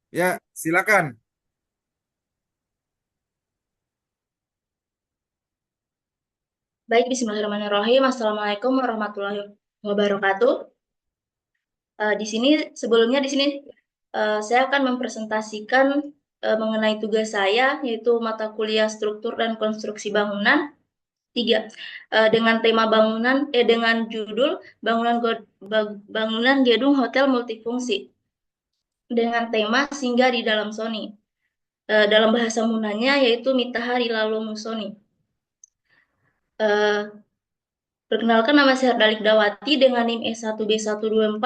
Ya, silakan. Baik, Bismillahirrahmanirrahim. Assalamualaikum warahmatullahi wabarakatuh. Di sini saya akan mempresentasikan mengenai tugas saya, yaitu mata kuliah struktur dan konstruksi bangunan 3 dengan tema dengan judul bangunan gedung hotel multifungsi dengan tema singgah di dalam Sony. Dalam bahasa Munanya yaitu Mitahari Lalu Musoni. Eh, Perkenalkan, nama saya Ardalik Dawati dengan NIM S1B1240005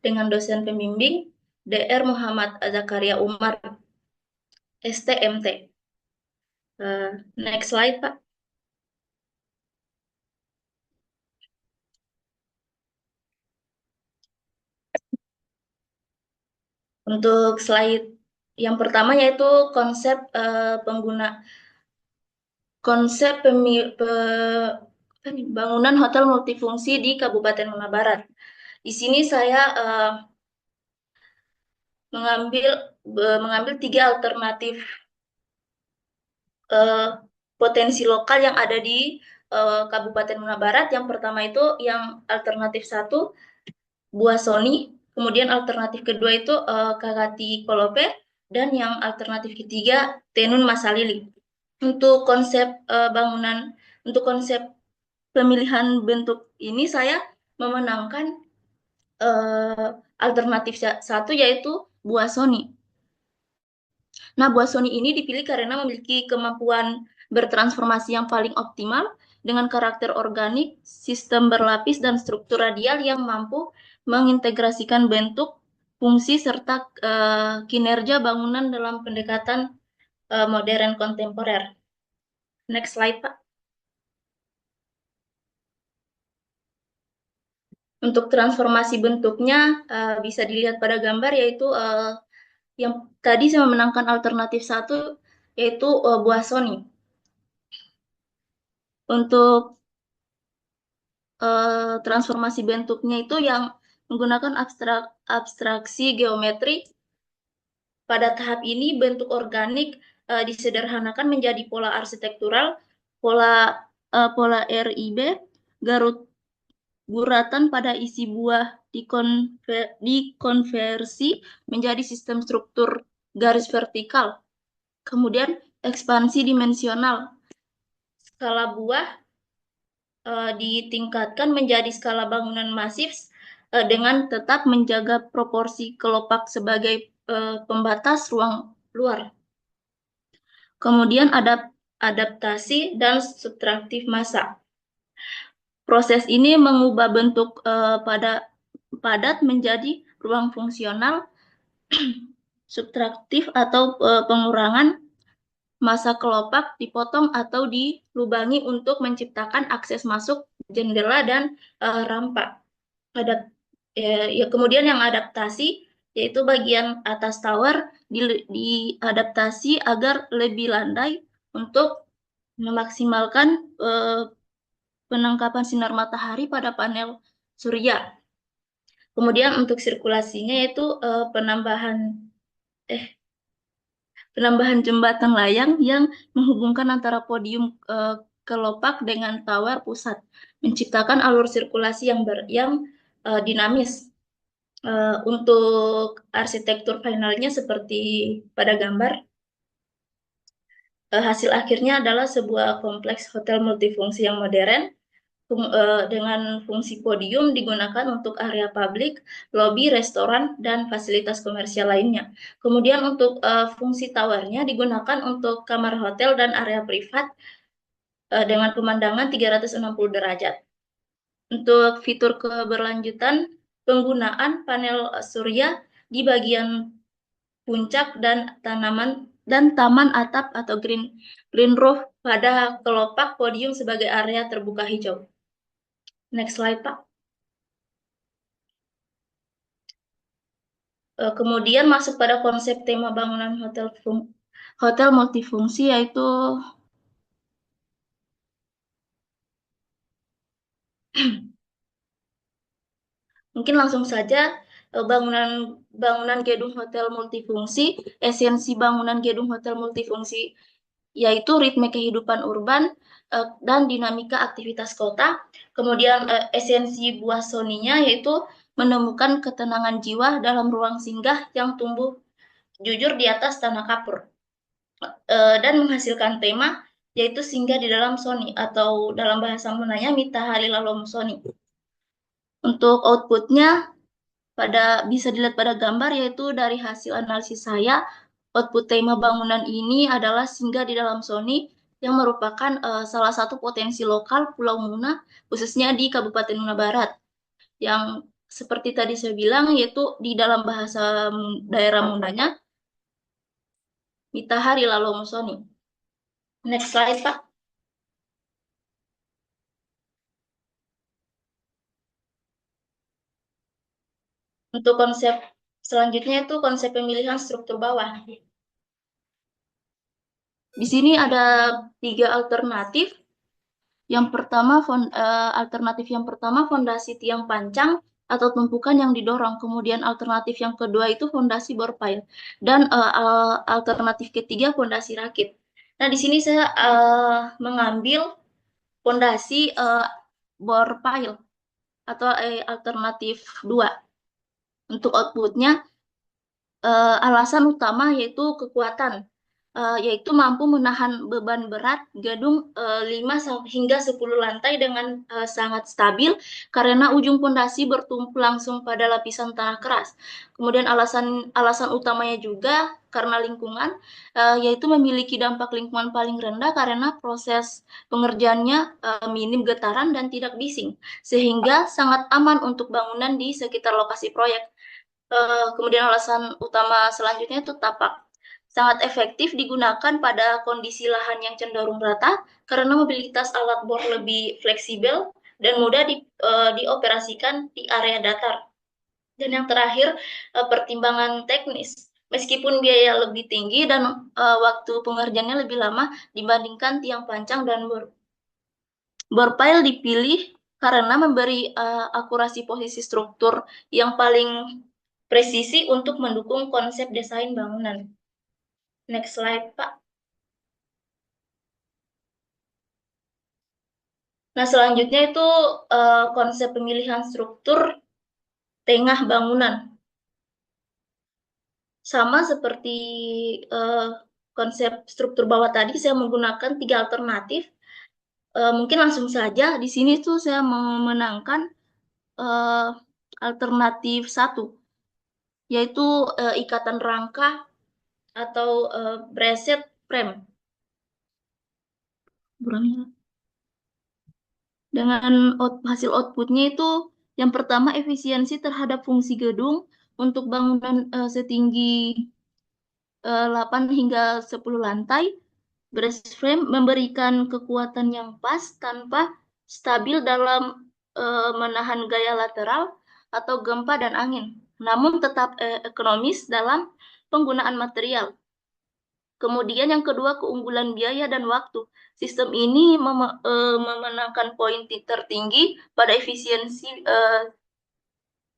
dengan dosen pembimbing Dr. Muhammad Zakaria Umar, STMT. Next slide, Pak. Untuk slide yang pertama yaitu konsep konsep bangunan hotel multifungsi di Kabupaten Mona Barat. Di sini saya mengambil mengambil 3 alternatif eh, potensi lokal yang ada di Kabupaten Mona Barat. Yang pertama itu yang alternatif satu, Buah Soni, kemudian alternatif kedua itu Kakati Kolope, dan yang alternatif ketiga Tenun Masalili. Untuk konsep untuk konsep pemilihan bentuk ini saya memenangkan alternatif satu yaitu Buah Soni. Nah, buah Sony ini dipilih karena memiliki kemampuan bertransformasi yang paling optimal dengan karakter organik, sistem berlapis, dan struktur radial yang mampu mengintegrasikan bentuk, fungsi, serta kinerja bangunan dalam pendekatan modern kontemporer. Next slide, Pak. Untuk transformasi bentuknya bisa dilihat pada gambar, yaitu yang tadi saya memenangkan alternatif satu, yaitu buah Sony. Untuk transformasi bentuknya itu yang menggunakan abstraksi geometri. Pada tahap ini bentuk organik disederhanakan menjadi pola arsitektural, pola RIB, garut guratan pada isi buah dikonversi menjadi sistem struktur garis vertikal. Kemudian ekspansi dimensional. Skala buah ditingkatkan menjadi skala bangunan masif dengan tetap menjaga proporsi kelopak sebagai pembatas ruang luar. Kemudian adaptasi dan subtraktif massa. Proses ini mengubah bentuk padat menjadi ruang fungsional, subtraktif atau pengurangan massa kelopak dipotong atau dilubangi untuk menciptakan akses masuk jendela dan rampa. Kemudian yang adaptasi yaitu bagian atas tower diadaptasi agar lebih landai untuk memaksimalkan penangkapan sinar matahari pada panel surya. Kemudian untuk sirkulasinya yaitu eh, penambahan jembatan layang yang menghubungkan antara podium kelopak dengan tower pusat, menciptakan alur sirkulasi yang dinamis. Untuk arsitektur finalnya seperti pada gambar, hasil akhirnya adalah sebuah kompleks hotel multifungsi yang modern dengan fungsi podium digunakan untuk area publik, lobi, restoran, dan fasilitas komersial lainnya. Kemudian untuk fungsi towernya digunakan untuk kamar hotel dan area privat dengan pemandangan 360 derajat. Untuk fitur keberlanjutan, penggunaan panel surya di bagian puncak dan taman atap atau green roof pada kelopak podium sebagai area terbuka hijau. Next slide, Pak. Kemudian masuk pada konsep tema bangunan hotel multifungsi, yaitu mungkin langsung saja bangunan gedung hotel multifungsi, esensi bangunan gedung hotel multifungsi yaitu ritme kehidupan urban dan dinamika aktivitas kota. Kemudian esensi buah soninya yaitu menemukan ketenangan jiwa dalam ruang singgah yang tumbuh jujur di atas tanah kapur. Dan menghasilkan tema yaitu singgah di dalam Sony atau dalam bahasa Mundanya Mitahari Lalom Sony. Untuk outputnya bisa dilihat pada gambar yaitu dari hasil analisis saya, output tema bangunan ini adalah singgah di dalam Sony yang merupakan salah satu potensi lokal Pulau Muna khususnya di Kabupaten Muna Barat yang seperti tadi saya bilang yaitu di dalam bahasa daerah Mundanya Mitahari Lalom Sony. Next slide, Pak. Untuk konsep selanjutnya itu konsep pemilihan struktur bawah. Di sini ada 3 alternatif. Yang pertama, alternatif yang pertama fondasi tiang pancang atau tumpukan yang didorong. Kemudian alternatif yang kedua itu fondasi bor pile. Dan alternatif ketiga fondasi rakit. Nah, di sini saya mengambil fondasi bor pile atau alternatif 2. Untuk outputnya, alasan utama yaitu kekuatan, yaitu mampu menahan beban berat gedung 5 hingga 10 lantai dengan sangat stabil karena ujung pondasi bertumpu langsung pada lapisan tanah keras. Kemudian alasan utamanya juga karena lingkungan, yaitu memiliki dampak lingkungan paling rendah karena proses pengerjaannya minim getaran dan tidak bising, sehingga sangat aman untuk bangunan di sekitar lokasi proyek. Kemudian alasan utama selanjutnya itu tapak. Sangat efektif digunakan pada kondisi lahan yang cenderung rata karena mobilitas alat bor lebih fleksibel dan mudah dioperasikan di area datar. Dan yang terakhir, pertimbangan teknis. Meskipun biaya lebih tinggi dan waktu pengerjaannya lebih lama dibandingkan tiang pancang dan bor. Bor pile dipilih karena memberi akurasi posisi struktur yang paling presisi untuk mendukung konsep desain bangunan. Next slide, Pak. Nah, selanjutnya itu konsep pemilihan struktur tengah bangunan. Sama seperti konsep struktur bawah tadi, saya menggunakan 3 alternatif. Mungkin langsung saja, di sini tuh saya memenangkan alternatif 1, yaitu ikatan rangka atau braced frame. Dengan hasil outputnya itu yang pertama efisiensi terhadap fungsi gedung untuk bangunan setinggi 8 hingga 10 lantai. Brace frame memberikan kekuatan yang pas tanpa stabil dalam menahan gaya lateral atau gempa dan angin, namun tetap ekonomis dalam penggunaan material. Kemudian yang kedua, keunggulan biaya dan waktu. Sistem ini memenangkan poin tertinggi pada efisiensi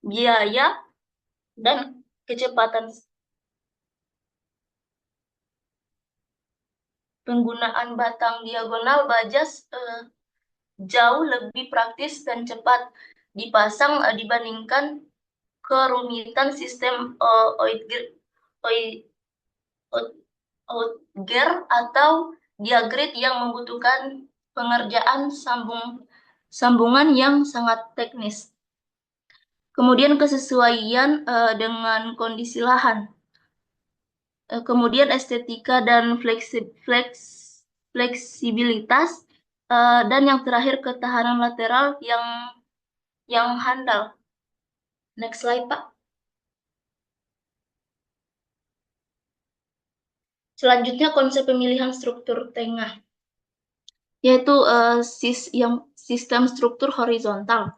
biaya dan kecepatan. Penggunaan batang diagonal baja jauh lebih praktis dan cepat dipasang dibandingkan kerumitan sistem outgear atau diagrid yang membutuhkan pengerjaan sambungan yang sangat teknis. Kemudian kesesuaian dengan kondisi lahan. Kemudian estetika dan fleksibilitas. Dan yang terakhir ketahanan lateral yang handal. Next slide, Pak. Selanjutnya konsep pemilihan struktur tengah, yaitu sistem struktur horizontal.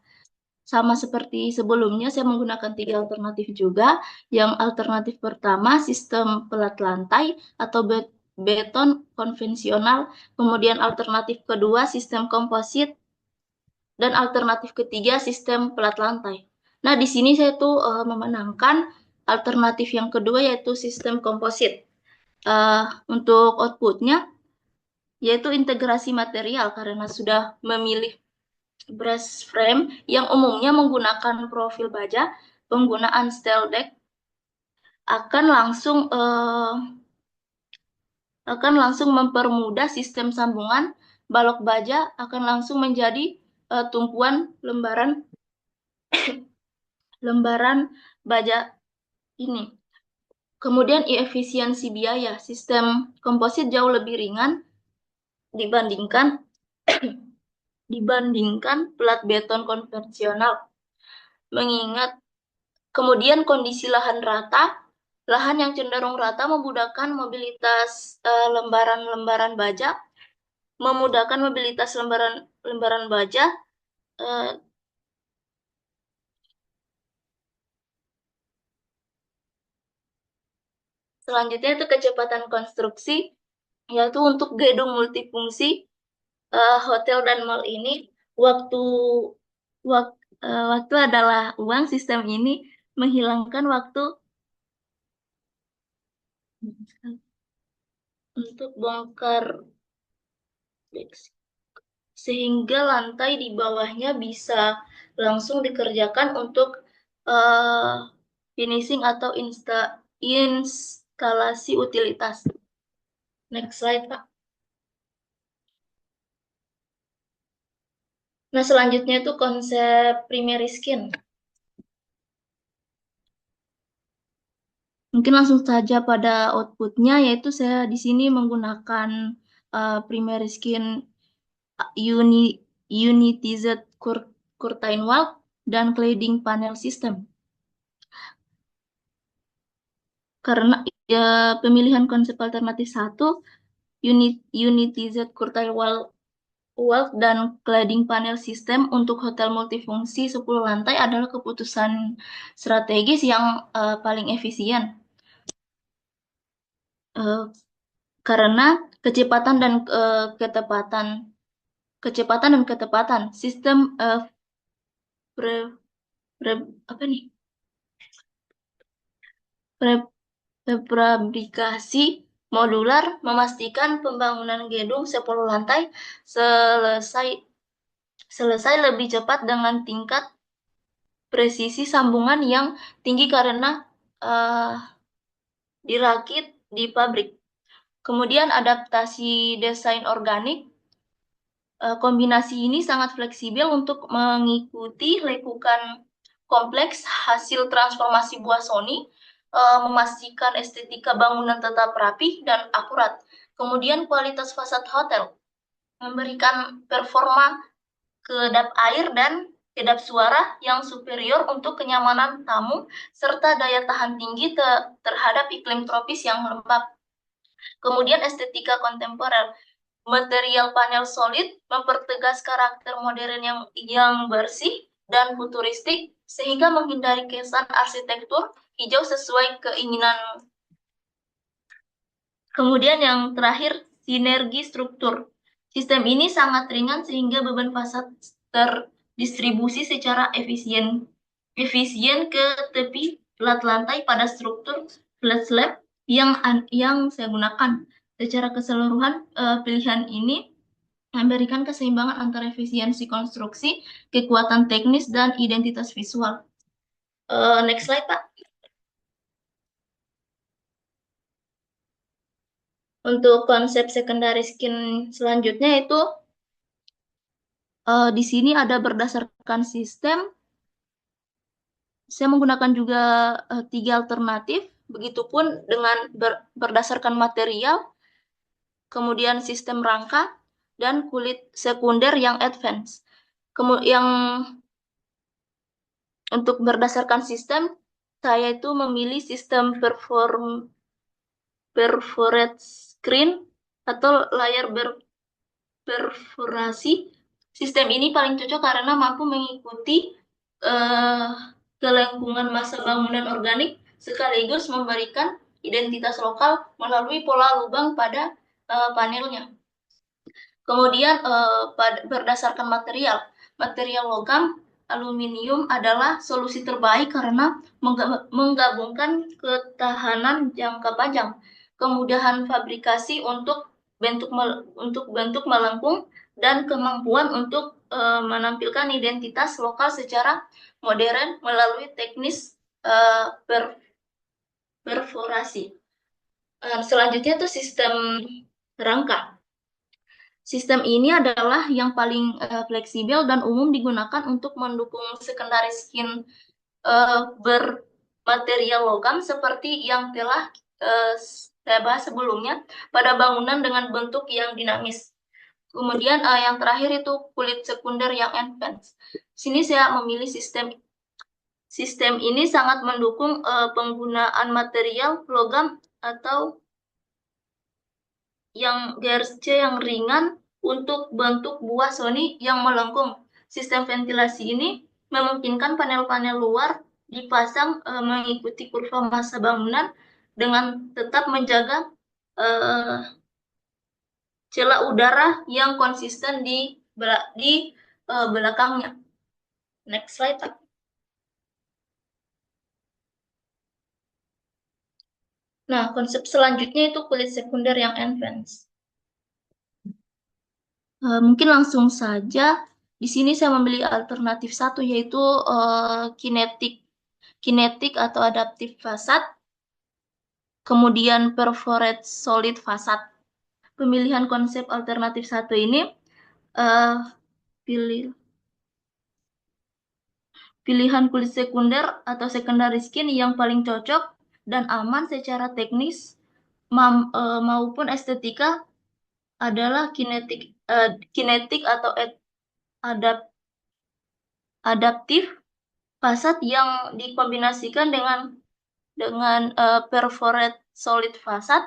Sama seperti sebelumnya, saya menggunakan 3 alternatif juga. Yang alternatif pertama, sistem pelat lantai atau beton konvensional. Kemudian alternatif kedua, sistem komposit. Dan alternatif ketiga, sistem pelat lantai. Nah, di sini saya tuh memenangkan alternatif yang kedua yaitu sistem komposit. Untuk outputnya yaitu integrasi material karena sudah memilih brush frame yang umumnya menggunakan profil baja, penggunaan steel deck akan langsung mempermudah sistem sambungan. Balok baja akan langsung menjadi tumpuan lembaran baja ini. Kemudian efisiensi biaya. Sistem komposit jauh lebih ringan dibandingkan plat beton konvensional. Mengingat kemudian kondisi lahan rata, lahan yang cenderung rata memudahkan mobilitas lembaran-lembaran baja, lembaran baja. Selanjutnya itu kecepatan konstruksi, yaitu untuk gedung multifungsi hotel dan mall ini waktu waktu adalah uang. Sistem ini menghilangkan waktu untuk bongkar sehingga lantai di bawahnya bisa langsung dikerjakan untuk finishing atau instalasi utilitas. Next slide, Pak. Nah, selanjutnya itu konsep primary skin. Mungkin langsung saja pada outputnya, yaitu saya di sini menggunakan primary skin unitized curtain wall dan cladding panel system. Karena pemilihan konsep alternatif 1, unitized curtain wall dan cladding panel system untuk hotel multifungsi 10 lantai adalah keputusan strategis yang paling efisien. Karena kecepatan dan ketepatan sistem prefabrikasi modular memastikan pembangunan gedung 10 lantai selesai lebih cepat dengan tingkat presisi sambungan yang tinggi karena dirakit di pabrik. Kemudian adaptasi desain organik. Kombinasi ini sangat fleksibel untuk mengikuti lekukan kompleks hasil transformasi buah Sony, memastikan estetika bangunan tetap rapi dan akurat. Kemudian kualitas fasad hotel, memberikan performa kedap air dan kedap suara yang superior untuk kenyamanan tamu, serta daya tahan tinggi terhadap iklim tropis yang lembab. Kemudian estetika kontemporer, material panel solid mempertegas karakter modern yang bersih dan futuristik sehingga menghindari kesan arsitektur hijau sesuai keinginan. Kemudian yang terakhir, sinergi struktur. Sistem ini sangat ringan sehingga beban fasad terdistribusi secara efisien ke tepi plat lantai pada struktur flat slab yang saya gunakan. Secara keseluruhan, pilihan ini memberikan keseimbangan antara efisiensi konstruksi, kekuatan teknis, dan identitas visual. Next slide, Pak. Untuk konsep secondary skin selanjutnya itu di sini ada berdasarkan sistem. Saya menggunakan juga 3 alternatif, begitupun dengan berdasarkan material, kemudian sistem rangka, dan kulit sekunder yang advance. Yang untuk berdasarkan sistem, saya itu memilih sistem perforated screen atau layar berperforasi. Sistem ini paling cocok karena mampu mengikuti kelengkungan massa bangunan organik sekaligus memberikan identitas lokal melalui pola lubang pada panelnya. Kemudian berdasarkan material logam aluminium adalah solusi terbaik karena menggabungkan ketahanan jangka panjang, kemudahan fabrikasi untuk bentuk melengkung, dan kemampuan untuk menampilkan identitas lokal secara modern melalui teknis perforasi. Selanjutnya itu sistem rangka. Sistem ini adalah yang paling fleksibel dan umum digunakan untuk mendukung secondary skin bermaterial logam seperti yang telah saya bahas sebelumnya pada bangunan dengan bentuk yang dinamis. Kemudian yang terakhir itu kulit sekunder yang advance. Sini saya memilih sistem ini sangat mendukung penggunaan material logam atau yang GRC yang ringan untuk bentuk buah Sony yang melengkung. Sistem ventilasi ini memungkinkan panel-panel luar dipasang mengikuti kurva massa bangunan dengan tetap menjaga celah udara yang konsisten di belakangnya. Next slide, Pak. Nah, konsep selanjutnya itu kulit sekunder yang advance. Mungkin langsung saja. Di sini saya memilih alternatif satu, yaitu kinetik atau adaptif fasad, kemudian perforated solid fasad. Pemilihan konsep alternatif satu ini pilihan kulit sekunder atau secondary skin yang paling cocok dan aman secara teknis maupun estetika adalah kinetik atau adaptif fasad yang dikombinasikan dengan perforated solid fasad.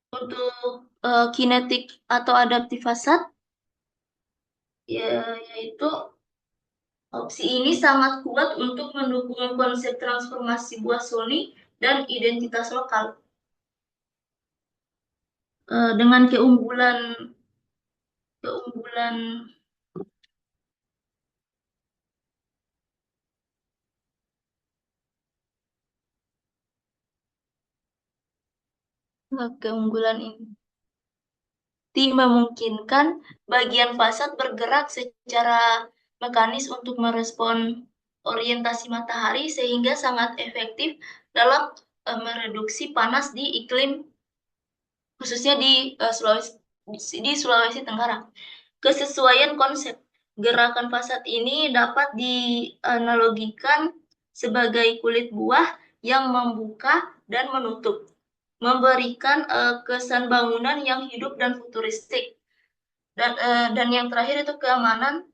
Untuk kinetik atau adaptif fasad, yaitu opsi ini sangat kuat untuk mendukung konsep transformasi buah Sony dan identitas lokal. Dengan keunggulan ini memungkinkan bagian fasad bergerak secara mekanis untuk merespon orientasi matahari sehingga sangat efektif dalam mereduksi panas di iklim khususnya di Sulawesi Tenggara. Kesesuaian konsep gerakan fasad ini dapat dianalogikan sebagai kulit buah yang membuka dan menutup, memberikan kesan bangunan yang hidup dan futuristik. Dan yang terakhir itu keamanan,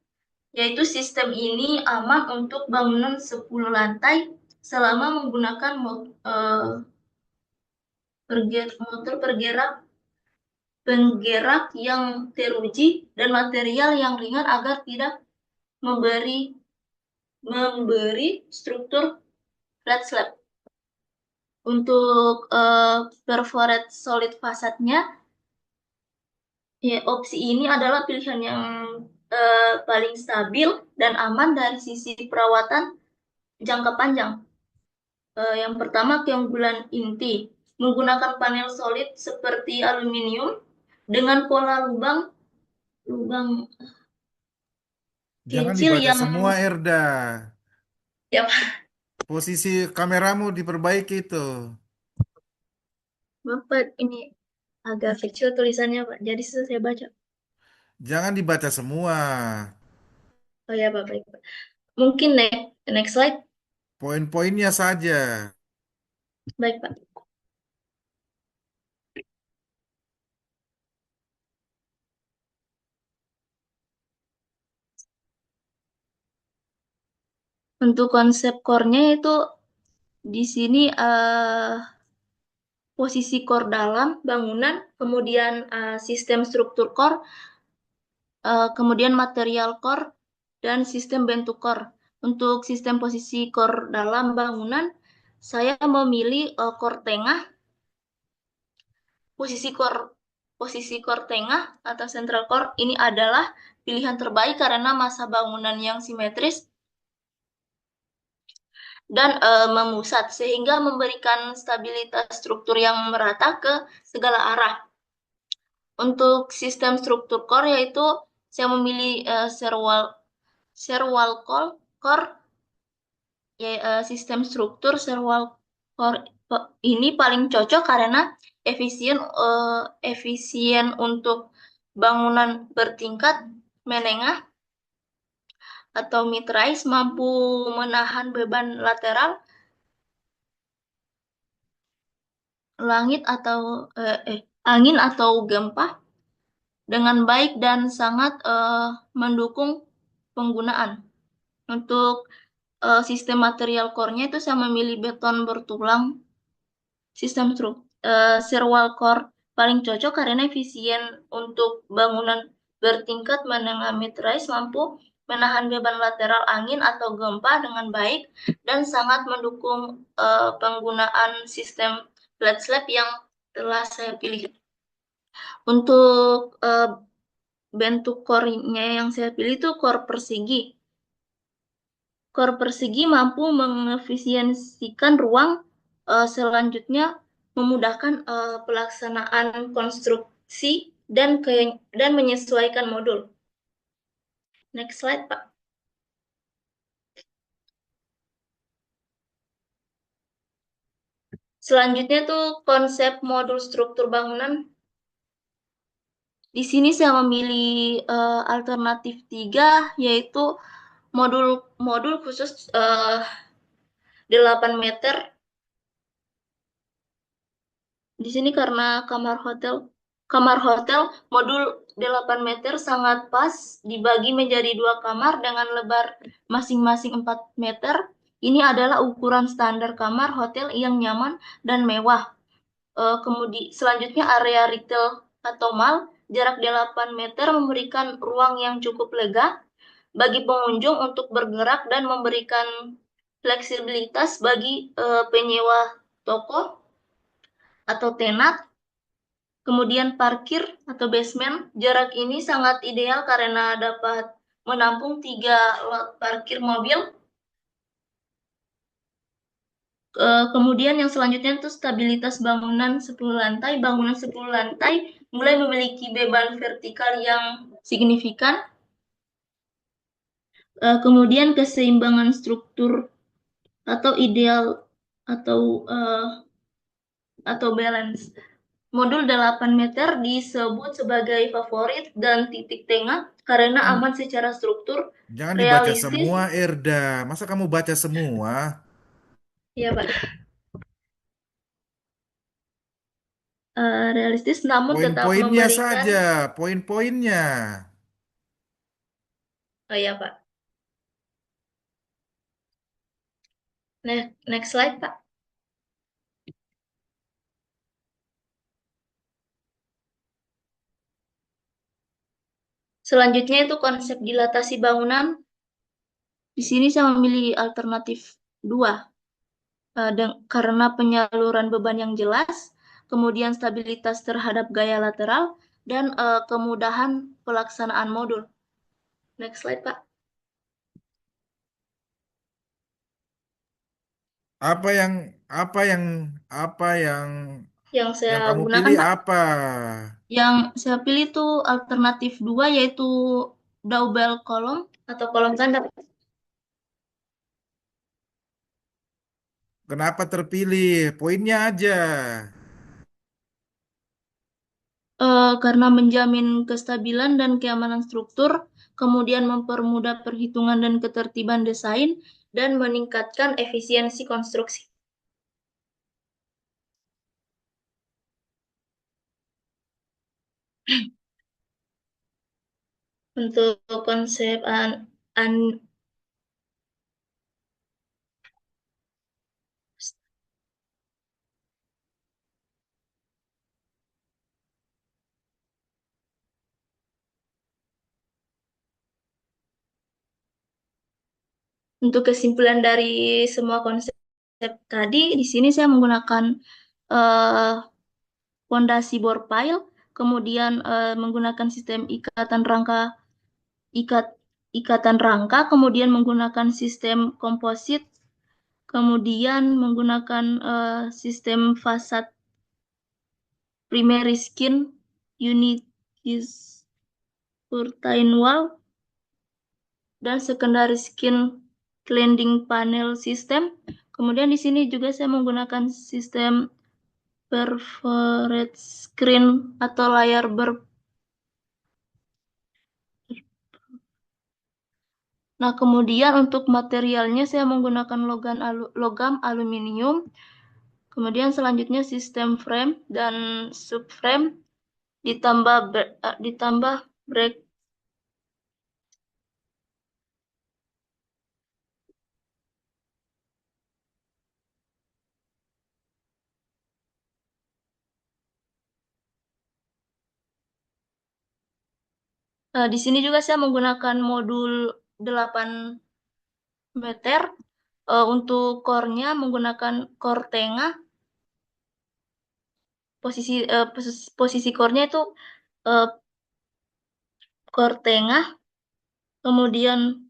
yaitu sistem ini aman untuk bangunan 10 lantai selama menggunakan motor penggerak yang teruji dan material yang ringan agar tidak memberi struktur flat slab. Untuk perforated solid fasadnya, opsi ini adalah pilihan yang paling stabil dan aman dari sisi perawatan jangka panjang. Yang pertama, keunggulan inti, menggunakan panel solid seperti aluminium dengan pola lubang Jangan kecil dibaca yang semua, Erda. ya, Posisi kameramu diperbaiki itu. Bapak ini agak kecil tulisannya, Pak. Jadi susah saya baca. Jangan dibaca semua. Oh ya, Pak, baik, Pak. Mungkin next slide. Poin-poinnya saja. Baik, Pak. Untuk konsep core-nya itu di sini posisi core dalam bangunan, kemudian sistem struktur core, kemudian material core, dan sistem bentuk core. Untuk sistem posisi core dalam bangunan, saya memilih core tengah. Posisi core posisi core tengah atau central core ini adalah pilihan terbaik karena massa bangunan yang simetris dan memusat sehingga memberikan stabilitas struktur yang merata ke segala arah. Untuk sistem struktur core yaitu saya memilih serval core ya, sistem struktur serval core ini paling cocok karena efisien untuk bangunan bertingkat menengah atau mid-rise, mampu menahan beban lateral, langit atau angin atau gempa dengan baik dan sangat mendukung penggunaan. Untuk sistem material core-nya itu saya memilih beton bertulang. Sistem serval core paling cocok karena efisien untuk bangunan bertingkat menengah mid-rise, mampu menahan beban lateral angin atau gempa dengan baik dan sangat mendukung penggunaan sistem flat slab yang telah saya pilih. Untuk bentuk core-nya yang saya pilih itu core persegi. Core persegi mampu mengefisiensikan ruang, selanjutnya memudahkan pelaksanaan konstruksi dan menyesuaikan modul. Next slide, Pak. Selanjutnya tuh konsep modul struktur bangunan. Di sini saya memilih alternatif 3 yaitu modul khusus 8 meter. Di sini karena kamar hotel modul 8 meter sangat pas dibagi menjadi 2 kamar dengan lebar masing-masing 4 meter. Ini adalah ukuran standar kamar hotel yang nyaman dan mewah. Kemudian selanjutnya area retail atau mall, jarak 8 meter memberikan ruang yang cukup lega bagi pengunjung untuk bergerak dan memberikan fleksibilitas bagi penyewa toko atau tenat. Kemudian parkir atau basement, jarak ini sangat ideal karena dapat menampung 3 lot parkir mobil. Kemudian yang selanjutnya itu stabilitas bangunan 10 lantai. Bangunan 10 lantai mulai memiliki beban vertikal yang signifikan. Kemudian keseimbangan struktur atau ideal atau balance. Modul 8 meter disebut sebagai favorit dan titik tengah karena aman secara struktur, Jangan dibaca realistis, semua, Erda. Masa kamu baca semua? ya Pak, realistis namun tetap Poin-poinnya memberikan, saja, poin-poinnya. oh ya Pak. Next slide Pak. Selanjutnya itu konsep dilatasi bangunan. Di sini saya memilih alternatif 2 karena penyaluran beban yang jelas, kemudian stabilitas terhadap gaya lateral, dan kemudahan pelaksanaan modul. Next slide, Pak. Apa yang apa yang apa Yang saya yang kamu gunakan, pilih Pak. apa? Yang saya pilih itu alternatif 2 yaitu double kolom atau kolom tanda. Kenapa terpilih? Poinnya aja. Karena menjamin kestabilan dan keamanan struktur, kemudian mempermudah perhitungan dan ketertiban desain, dan meningkatkan efisiensi konstruksi. Untuk konsep untuk kesimpulan dari semua konsep tadi, di sini saya menggunakan fondasi bore pile, kemudian menggunakan sistem ikat, ikatan rangka, kemudian menggunakan sistem komposit, kemudian menggunakan sistem fasad primary skin unit is curtain wall dan secondary skin cladding panel system. Kemudian di sini juga saya menggunakan sistem perforated screen atau layar Nah, kemudian untuk materialnya saya menggunakan logam aluminium. Kemudian selanjutnya sistem frame dan subframe ditambah brake. Di sini juga saya menggunakan modul 8 meter. Untuk core-nya menggunakan core tengah. Posisi core-nya itu uh, core tengah. Kemudian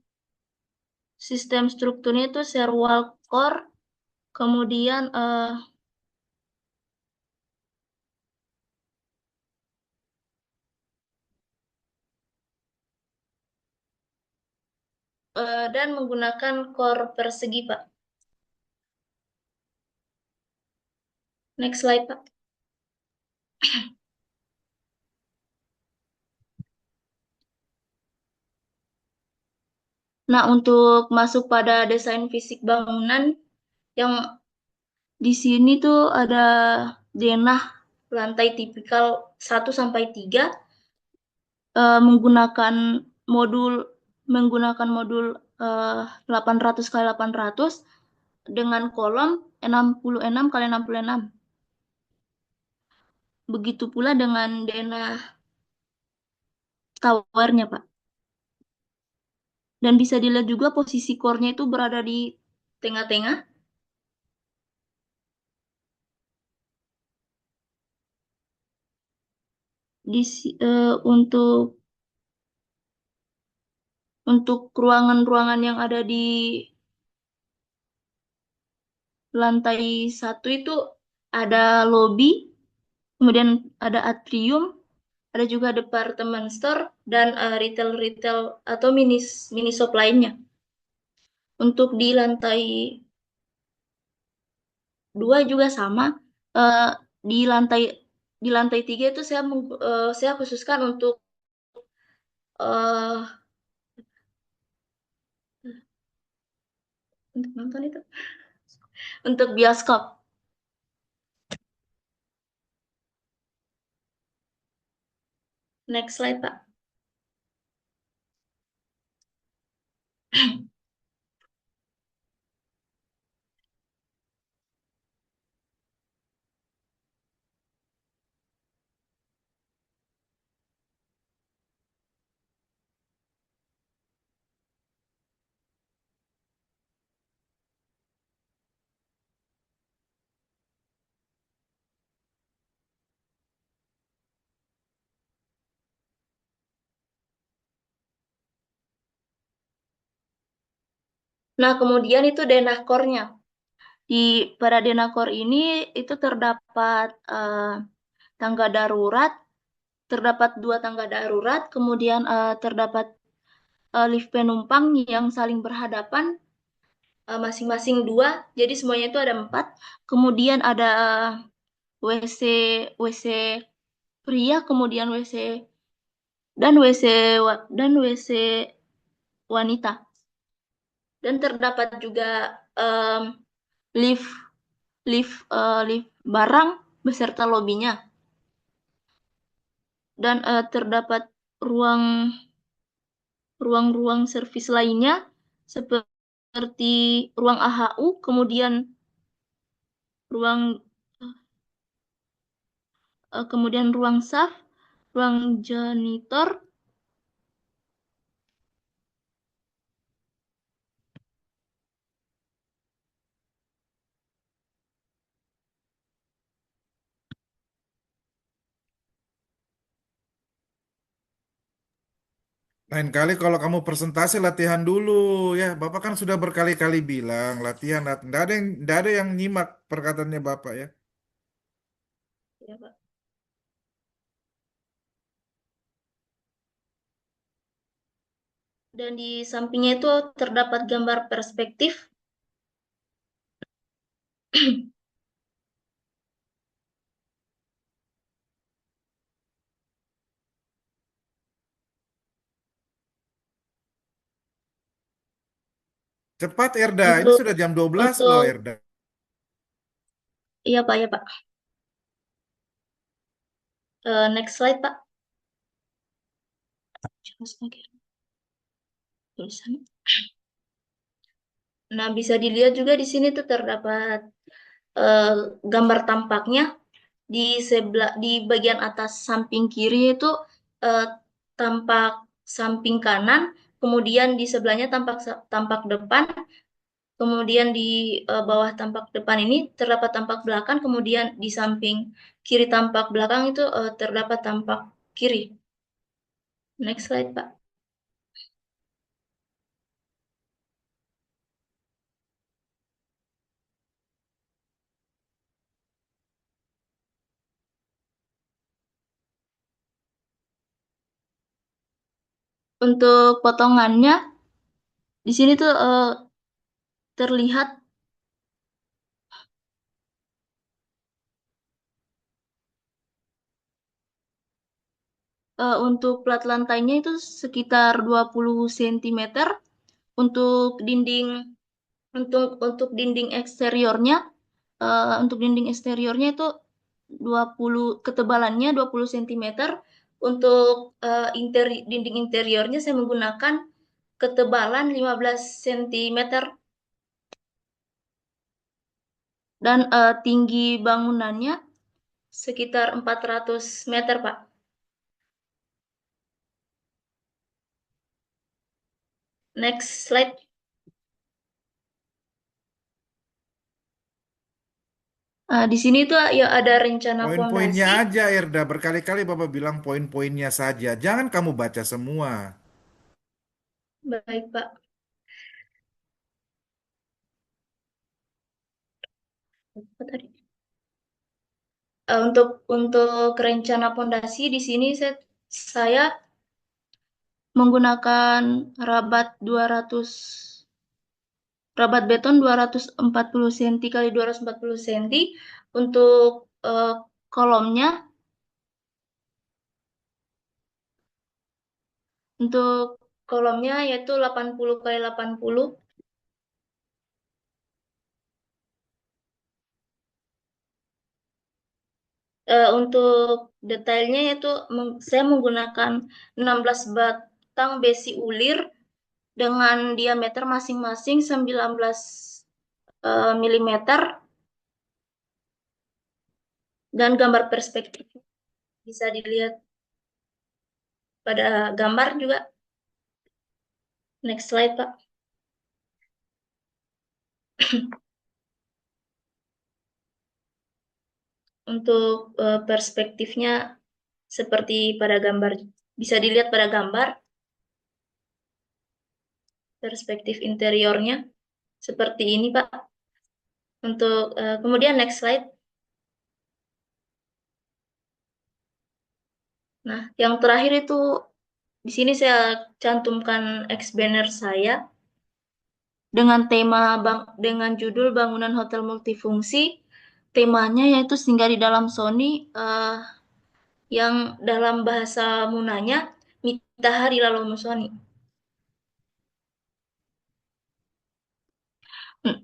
sistem strukturnya itu serwal core. Kemudian dan menggunakan core persegi, Pak. Next slide, Pak. Nah, untuk masuk pada desain fisik bangunan yang di sini tuh ada denah lantai tipikal 1 sampai 3 menggunakan modul menggunakan modul 800 kali 800 dengan kolom 66 kali 66. Begitu pula dengan denah towernya, Pak. Dan bisa dilihat juga posisi core-nya itu berada di tengah-tengah. Untuk ruangan-ruangan yang ada di lantai 1 itu ada lobby, kemudian ada atrium, ada juga department store dan retail-retail atau mini shop lainnya. Untuk di lantai 2 juga sama. Eh, di lantai 3 itu saya khususkan untuk eh, nonton itu, untuk bioskop. Next slide, Pak. Nah, kemudian itu denah core-nya. Pada denah core ini itu terdapat tangga darurat, terdapat 2 tangga darurat, kemudian terdapat lift penumpang yang saling berhadapan, masing-masing 2, jadi semuanya itu ada 4. Kemudian ada WC WC pria, kemudian WC wanita. Dan terdapat juga lift lift barang beserta lobinya. Dan terdapat ruang-ruang servis lainnya seperti ruang AHU, ruang kemudian ruang SAF, ruang janitor. Lain kali kalau kamu presentasi latihan dulu ya. Bapak kan sudah berkali-kali bilang latihan. Nggak ada yang nyimak perkataannya Bapak ya. Ya, Pak. Dan di sampingnya itu terdapat gambar perspektif. Cepat Erda, ini Untuk sudah jam 12 loh untuk Erda. iya Pak, ya Pak. Next slide Pak. Tulisan. Nah, bisa dilihat juga di sini tuh terdapat eh, gambar tampaknya di sebelah di bagian atas samping kiri itu eh, tampak samping kanan, kemudian di sebelahnya tampak tampak depan, kemudian di bawah tampak depan ini terdapat tampak belakang, kemudian di samping kiri tampak belakang itu terdapat tampak kiri. Next slide, Pak. Untuk potongannya di sini tuh terlihat untuk plat lantainya itu sekitar 20 cm, untuk dinding untuk dinding eksteriornya itu 20 ketebalannya 20 cm. Untuk dinding interiornya saya menggunakan ketebalan 15 cm dan tinggi bangunannya sekitar 400 meter, Pak. Next slide. Di sini tuh ya ada rencana Poin-poinnya fondasi. aja Erda. Berkali-kali Bapak bilang poin-poinnya saja. Jangan kamu baca semua. Baik, Pak. Apa tadi? Untuk rencana fondasi di sini saya menggunakan rabat 200 rabat beton 240 cm kali 240 cm. Untuk kolomnya untuk kolomnya yaitu 80 kali 80. Untuk detailnya yaitu saya menggunakan 16 batang besi ulir dengan diameter masing-masing 19 milimeter, dan gambar perspektif bisa dilihat pada gambar juga. Next slide, Pak. Untuk perspektifnya seperti pada gambar, bisa dilihat pada gambar perspektif interiornya seperti ini, Pak. Untuk kemudian next slide. Nah, yang terakhir itu di sini saya cantumkan ex-banner saya dengan judul Bangunan Hotel Multifungsi. Temanya yaitu singgah di dalam Sony, yang dalam bahasa Munanya Mitahari Lalomo Sony.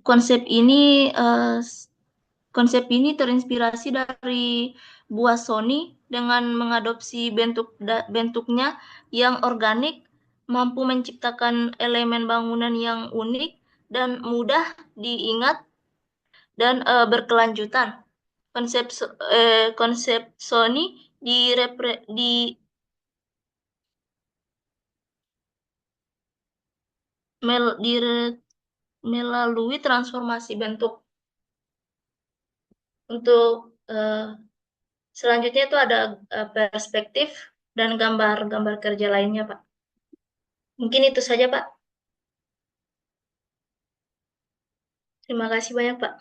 Konsep ini eh, konsep ini terinspirasi dari buah Sony dengan mengadopsi bentuknya yang organik, mampu menciptakan elemen bangunan yang unik dan mudah diingat dan berkelanjutan. Konsep Sony di mel- di- melalui transformasi bentuk. Untuk selanjutnya itu ada perspektif dan gambar-gambar kerja lainnya, Pak. Mungkin itu saja, Pak. Terima kasih banyak, Pak.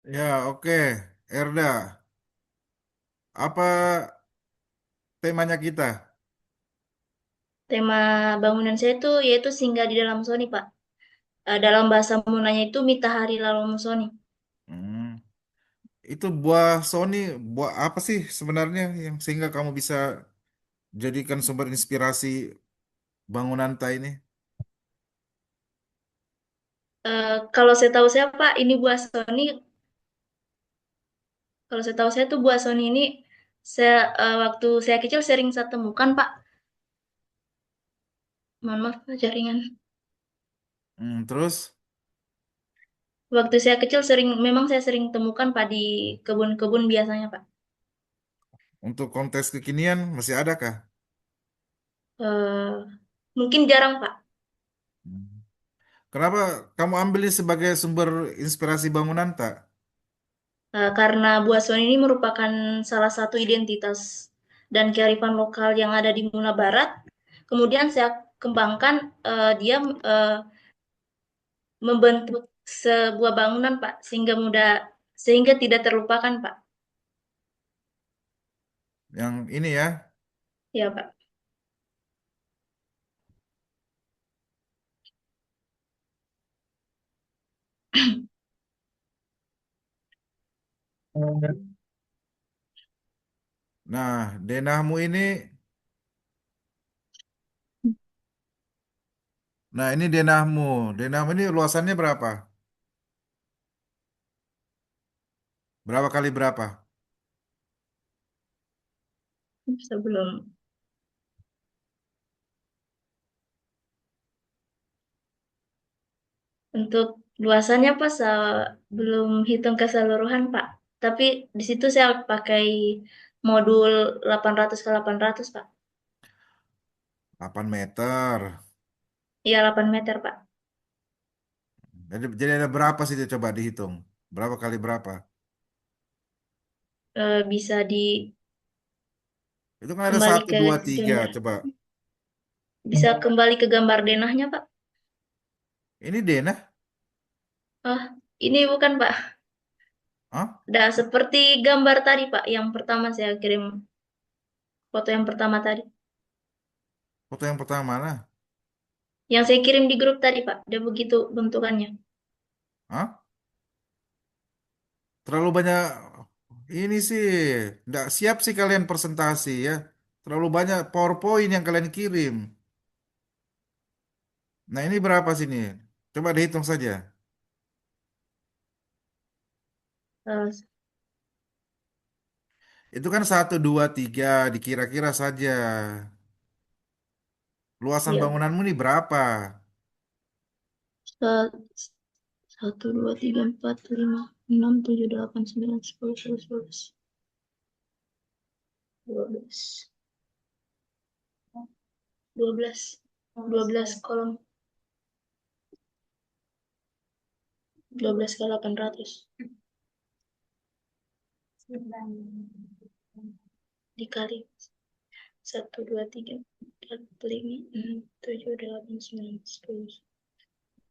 Ya, oke. Erda, apa temanya kita? Tema bangunan saya itu yaitu singgah di dalam Sony, Pak. Dalam bahasa Munanya itu Mitahari Lalong Sony. Hmm, itu buah Sony, buah apa sih sebenarnya yang sehingga kamu bisa jadikan sumber inspirasi bangunan Ta ini? Kalau saya tahu saya, Pak, ini buah Sony. Kalau saya tahu saya tuh buah Sony ini waktu saya kecil sering saya temukan, Pak. Mohon maaf, Pak, jaringan. Terus Waktu saya kecil memang saya sering temukan, Pak, di kebun-kebun biasanya, Pak. untuk konteks kekinian masih ada kah? Eh, Mungkin jarang, Pak. Hmm. Kenapa kamu ambil ini sebagai sumber inspirasi bangunan Tak? Karena buah Sony ini merupakan salah satu identitas dan kearifan lokal yang ada di Muna Barat. Kemudian saya kembangkan dia membentuk sebuah bangunan, Pak, sehingga tidak terlupakan, Pak. Yang ini ya. Ya, Pak. Nah, denahmu ini Nah, ini denahmu. Denahmu ini luasannya berapa? Berapa kali berapa? Sebelum untuk luasannya Pak, belum hitung keseluruhan Pak. Tapi di situ saya pakai modul 800 ke 800 Pak. 8 meter. Iya 8 meter Pak. Jadi ada berapa sih dia coba dihitung? Berapa kali berapa? Bisa Itu kan ada kembali satu, ke dua, tiga. gambar. Coba. Bisa kembali ke gambar denahnya Pak. Ini denah? Oh, ini bukan Pak. Hah? Dah seperti gambar tadi Pak, yang pertama saya kirim foto yang pertama tadi. Foto yang pertama mana? Yang saya kirim di grup tadi Pak, dia begitu bentukannya. Hah? Terlalu banyak. Ini sih. Nggak siap sih kalian presentasi ya. Terlalu banyak PowerPoint yang kalian kirim. Nah, ini berapa sini? Coba dihitung saja. Eh, Itu kan satu, dua, tiga. Dikira-kira saja. Luasan iya, bangunanmu ini berapa? satu, dua, tiga, empat, lima, enam, tujuh, delapan, sembilan, sepuluh, sebelas, dua belas, dua belas, dua belas, dua belas kolom, 12 ke 800 dikali satu, dua, tiga, empat, lima, enam, tujuh, delapan, sembilan, sepuluh,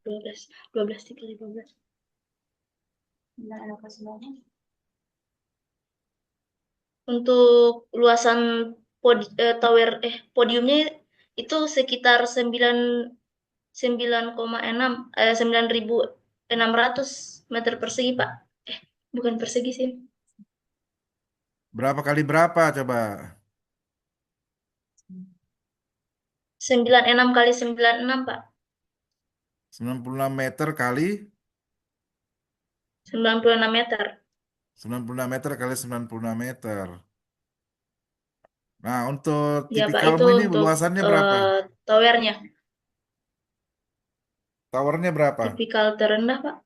dua belas dikali 12. Untuk luasan podiumnya itu sekitar 9,6 meter persegi Pak. Bukan persegi sih. Berapa kali berapa? Coba. 96 kali 96 Pak. 96 meter kali 96 meter. 96 meter kali 96 meter. Nah, untuk Ya Pak, itu tipikalmu ini untuk luasannya berapa? towernya. Towernya berapa? Tipikal terendah Pak.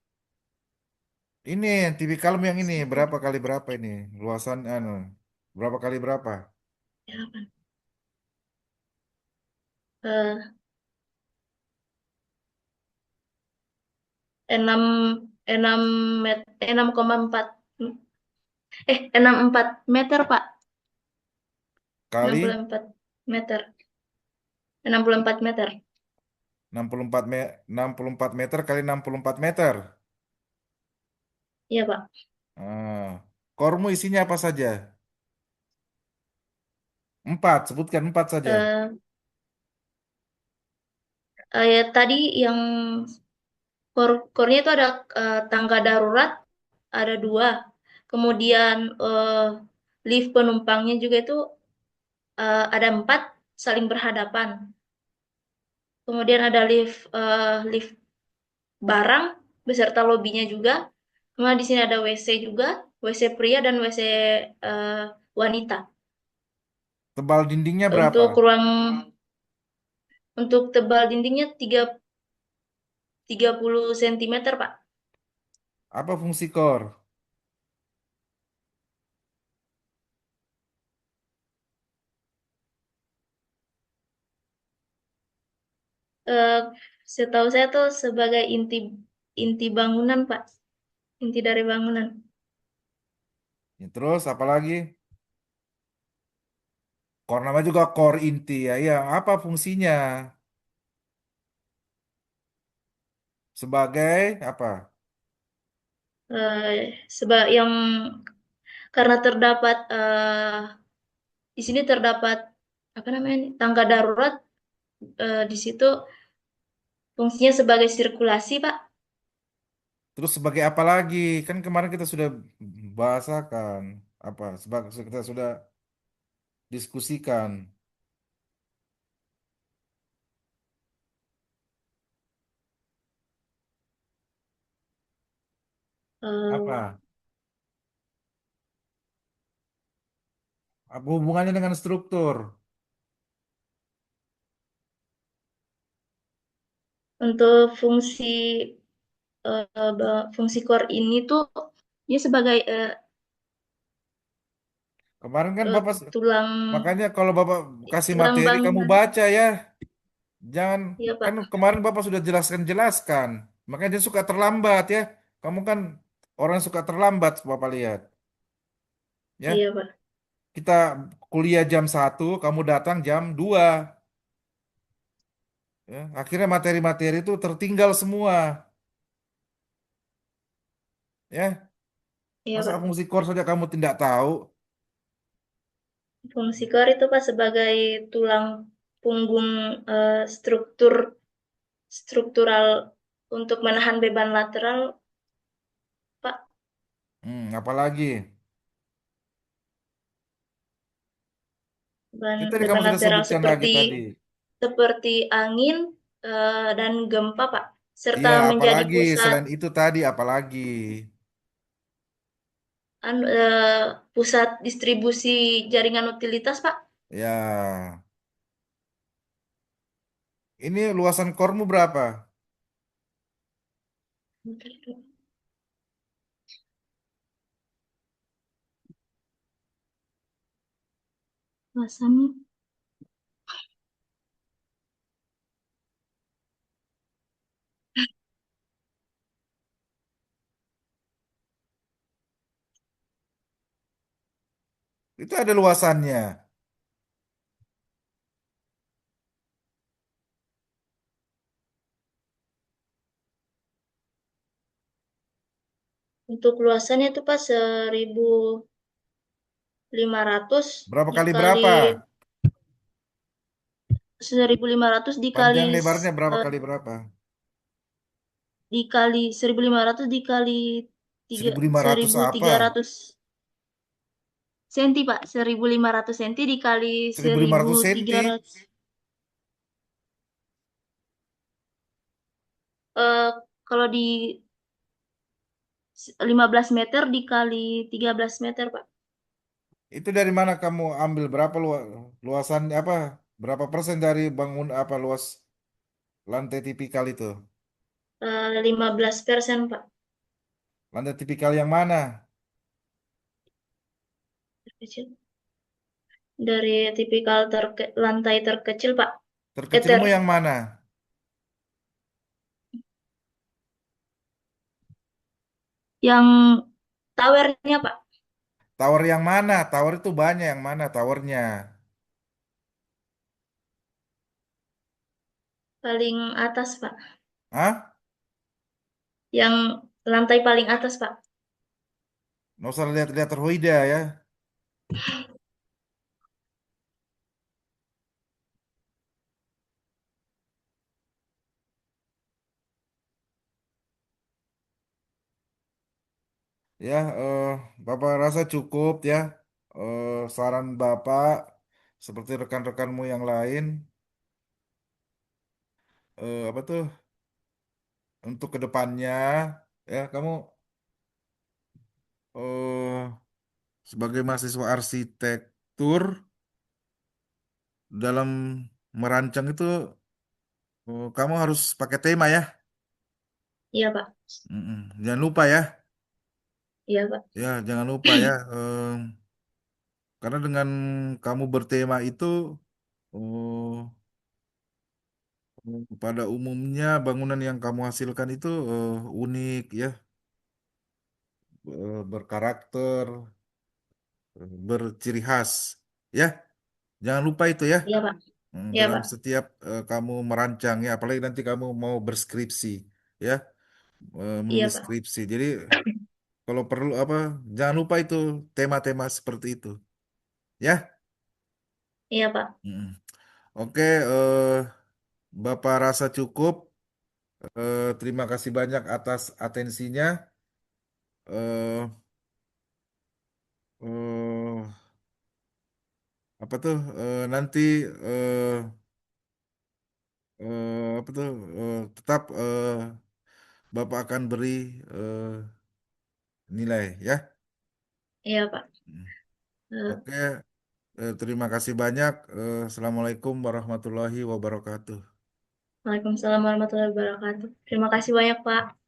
Ini tipikalmu yang ini berapa kali berapa ini? Luasan berapa kali berapa? Ya, eh, 6 6 6,4 64 meter Pak. enam Kali puluh empat meter. 64 meter. 64 meter kali 64 meter. Iya Pak. Ah, kormu isinya apa saja? Empat, sebutkan empat saja. Eh, ya, tadi yang core-nya itu ada tangga darurat, ada dua. Kemudian lift penumpangnya juga itu ada empat saling berhadapan. Kemudian ada lift barang beserta lobinya juga. Kemudian di sini ada WC juga, WC pria dan WC eh, wanita. Tebal dindingnya berapa? Untuk ruang untuk tebal dindingnya 30 cm, Pak. Apa fungsi kor? Eh, Setahu saya tuh sebagai inti inti bangunan, Pak. Inti dari bangunan. Ya, terus apa lagi? Kor nama juga kor inti ya. Iya, apa fungsinya? Sebagai apa? Yang karena terdapat di sini terdapat apa namanya ini, tangga darurat, di situ fungsinya sebagai sirkulasi, Pak. Terus sebagai apa lagi? Kan kemarin kita sudah bahasakan apa? Sebagai kita sudah diskusikan. Eh, Apa? Apa hubungannya dengan struktur? untuk fungsi core ini tuh dia sebagai Kemarin kan Bapak, tulang makanya kalau Bapak kasih tulang materi kamu bangunan. baca ya. Jangan, Iya, kan Pak. kemarin Bapak sudah jelaskan. Makanya dia suka terlambat ya. Kamu kan orang yang suka terlambat, Bapak lihat. Ya, Iya, Pak. kita kuliah jam 1, kamu datang jam 2. Ya, akhirnya materi-materi itu tertinggal semua. Ya, Iya, masa Pak. fungsi core saja kamu tidak tahu? Fungsi core itu, Pak, sebagai tulang punggung struktur struktural untuk menahan beban lateral, Pak. Apalagi? Beban, Itu tadi kamu beban sudah lateral sebutkan lagi seperti tadi. seperti angin dan gempa, Pak, serta Iya, menjadi apalagi pusat selain itu tadi apalagi? pusat distribusi jaringan utilitas, Pak. Ya, ini luasan kormu berapa? Luasannya Itu ada luasannya. untuk luasannya itu, Pak, 1.500 Berapa kali dikali berapa? 1.500 Panjang dikali lebarnya berapa eh, kali berapa? dikali 1.500 dikali tiga 1.500 seribu apa? tiga ratus senti, Pak. 1.500 senti dikali 1.500 seribu tiga senti. ratus eh kalau di 15 meter dikali 13 meter, Pak. Itu dari mana kamu ambil berapa luasan apa? Berapa persen dari bangun apa luas lantai tipikal itu? 15%, Pak. Lantai tipikal yang mana? Terkecil. Dari tipikal lantai terkecil, Pak. Eh, Terkecilmu yang mana? yang towernya, Pak. Tower yang mana? Tower itu banyak yang mana towernya? Paling atas, Pak. Hah? Yang lantai paling atas, Pak. Nggak usah lihat-lihat terhoida ya. Ya, Bapak rasa cukup ya. Saran Bapak seperti rekan-rekanmu yang lain, apa tuh untuk kedepannya ya kamu eh, sebagai mahasiswa arsitektur dalam merancang itu kamu harus pakai tema ya. Iya, Pak. Jangan lupa ya. Iya, Pak. Ya, jangan lupa ya. Karena dengan kamu bertema itu, oh, pada umumnya bangunan yang kamu hasilkan itu unik ya, berkarakter, berciri khas. Ya, jangan lupa itu ya. Iya, Pak. Iya, Dalam Pak. setiap kamu merancang ya, apalagi nanti kamu mau berskripsi ya, Iya, menulis Pak. skripsi. Jadi kalau perlu apa, jangan lupa itu tema-tema seperti itu. Ya. Iya, Pak. Mm. Oke, Bapak rasa cukup. Terima kasih banyak atas atensinya. eh eh, apa tuh nanti eh apa tuh tetap Bapak akan beri eh, nilai ya. Iya, Pak. Hmm. Eh, Oke, terima kasih banyak. Assalamualaikum warahmatullahi wabarakatuh. Waalaikumsalam warahmatullahi wabarakatuh. Terima kasih banyak, Pak.